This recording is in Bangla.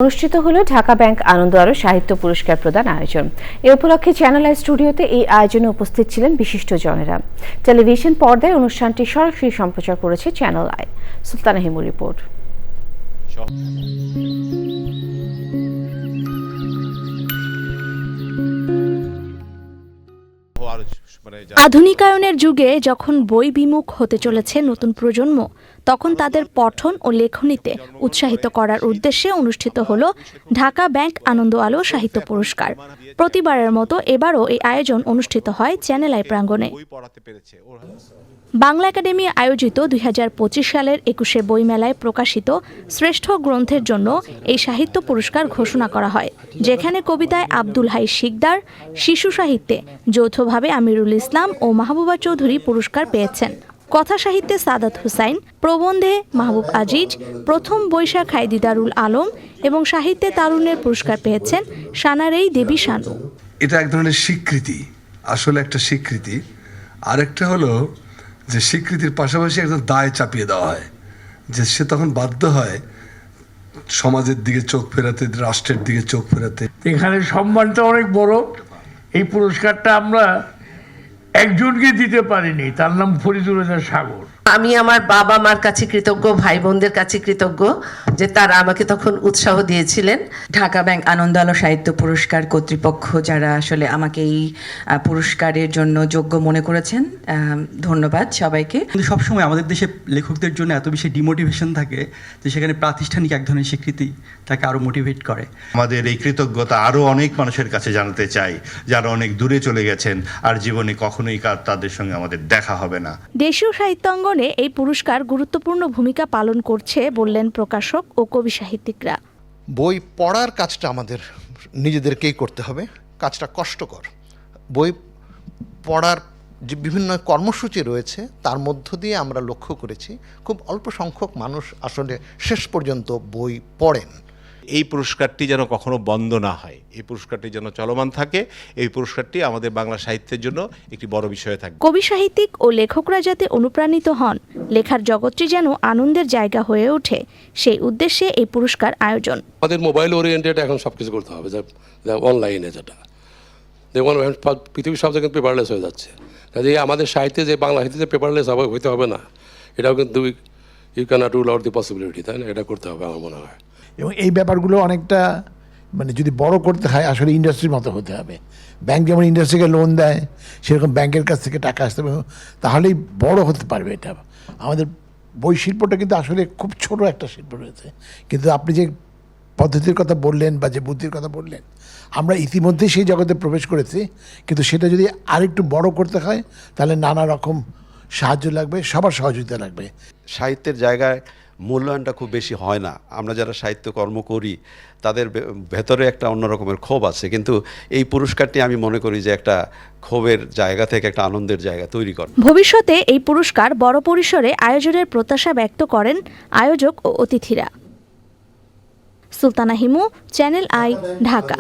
অনুষ্ঠিত হলো ঢাকা ব্যাংক আনন্দ আলো সাহিত্য পুরস্কার প্রদান আয়োজন। এ উপলক্ষে চ্যানেল আই স্টুডিওতে এই আয়োজনে উপস্থিত ছিলেন বিশিষ্টজনেরা। টেলিভিশন পর্দায় অনুষ্ঠানটি সরাসরি সম্প্রচার করেছে চ্যানেল আই। সুলতানা হিমুর রিপোর্ট। আধুনিকায়নের যুগে যখন বই বিমুখ হতে চলেছে নতুন প্রজন্ম, তখন তাদের পঠন ও লেখনীতে উৎসাহিত করার উদ্দেশ্যে অনুষ্ঠিত হল ঢাকা ব্যাংক আনন্দ আলো সাহিত্য পুরস্কার। প্রতিবারের মতো এবারও এই আয়োজন অনুষ্ঠিত হয় চ্যানেল আই প্রাঙ্গণে। বাংলা একাডেমি আয়োজিত ২০২৫ সালের ২১শে বইমেলায় প্রকাশিত শ্রেষ্ঠ গ্রন্থের জন্য এই সাহিত্য পুরস্কার ঘোষণা করা হয়, যেখানে কবিতায় আব্দুল হাই শিকদার, শিশু সাহিত্যে যৌথভাবে আমিরুল ইসলাম ও মাহবুবা চৌধুরী পুরস্কার পেয়েছেন। কথা সাহিত্যে সাদাত হুসাইন, প্রবন্ধে মাহবুব আজিজ, প্রথম বৈশাখায় দিদারুল আলম এবং সাহিত্যে তারুণ্যের পুরস্কার পেয়েছেন সানারেই দেবী শানু। এটা এক ধরনের স্বীকৃতি, আসলে একটা স্বীকৃতি। আরেকটা হলো যে স্বীকৃতির পাশাপাশি একটা দায় চাপিয়ে দেওয়া হয়, যে সে তখন বাধ্য হয় সমাজের দিকে চোখ ফেরাতে, রাষ্ট্রের দিকে চোখ ফেরাতে। এখানে সম্মানটা অনেক বড়। এই পুরস্কারটা আমরা একজনকে দিতে পারিনি, তার নাম ফরিদুর রহমান সাগর। আমি আমার বাবা মার কাছে কৃতজ্ঞ, ভাই বোনদের কাছে কৃতজ্ঞ যে তারা আমাকে তখন উৎসাহ দিয়েছিলেন। ঢাকা ব্যাংক আনন্দ আলো সাহিত্য পুরস্কার কর্তৃপক্ষ যারা আসলে আমাকে এই পুরস্কারের জন্য যোগ্য মনে করেছেন, ধন্যবাদ সবাইকে। কিন্তু সবসময় আমাদের দেশে লেখকদের জন্য এত বেশি ডিমোটিভেশন থাকে যে সেখানে প্রাতিষ্ঠানিক এক ধরনের স্বীকৃতি তাকে আরও মোটিভেট করে। আমাদের এই কৃতজ্ঞতা আরও অনেক মানুষের কাছে জানাতে চাই, যারা অনেক দূরে চলে গেছেন আর জীবনে কখনোই তাদের সঙ্গে আমাদের দেখা হবে না। দেশীয় সাহিত্যাঙ্গনে এই পুরস্কার গুরুত্বপূর্ণ ভূমিকা পালন করছে বললেন প্রকাশক ও কবি সাহিত্যিকরা। বই পড়ার কাজটা আমাদের নিজেদেরকেই করতে হবে, কাজটা কষ্টকর। বই পড়ার যে বিভিন্ন কর্মসূচি রয়েছে তার মধ্য দিয়ে আমরা লক্ষ্য করেছি খুব অল্প সংখ্যক মানুষ আসলে শেষ পর্যন্ত বই পড়েন। এই পুরস্কারটি যেন কখনো বন্ধ না হয়, এই পুরস্কারটি যেন চলমান থাকে। এই পুরস্কারটি আমাদের বাংলা সাহিত্যের জন্য একটি বড় বিষয় থাকবে। কবি সাহিত্যিক ও লেখকরা যাতে অনুপ্রাণিত হন, লেখার জগৎটি যেন আনন্দের জায়গা হয়ে ওঠে, সেই উদ্দেশ্যে এই পুরস্কার আয়োজন। আমাদের মোবাইল ওরিয়েন্টেড এখন সব কিছু করতে হবে, অনলাইনে যেটা দেখুন পৃথিবীর সব জায়গায় পেপারলেস হয়ে যাচ্ছে। কাজে আমাদের সাহিত্যে যে বাংলা সাহিত্যে পেপারলেস হইতে হবে না, এটাও কিন্তু you can't rule out the possibility, তাই না? এটা করতে হবে আমার মনে হয়। এবং এই ব্যাপারগুলো অনেকটা যদি বড় করতে হয় আসলে ইন্ডাস্ট্রির মতো হতে হবে। ব্যাংক যেমন ইন্ডাস্ট্রিকে লোন দেয়, সেরকম ব্যাংকের কাছ থেকে টাকা আসতে হবে, তাহলেই বড় হতে পারবে এটা। আমাদের বই শিল্পটা কিন্তু আসলে খুব ছোট একটা শিল্প রয়েছে, কিন্তু আপনি যে পদ্ধতির কথা বললেন বা যে বুদ্ধির কথা বললেন, আমরা ইতিমধ্যেই সেই জগতে প্রবেশ করেছি, কিন্তু সেটা যদি আরেকটু বড় করতে হয় তাহলে নানা রকম সাহায্য লাগবে, সবার সহযোগিতা লাগবে। সাহিত্যের জায়গায় মূল্যায়নটা খুব বেশি হয় না। আমরা যারা সাহিত্যকর্ম করি তাদের ভেতরে একটা অন্যরকমের ক্ষোভ আছে, কিন্তু এই পুরস্কারটি আমি মনে করি যে একটা ক্ষোভের জায়গা থেকে একটা আনন্দের জায়গা তৈরি করে। ভবিষ্যতে এই পুরস্কার বড় পরিসরে আয়োজনের প্রত্যাশা ব্যক্ত করেন আয়োজক ও অতিথিরা। Sultana Himu, channel I, Dhaka.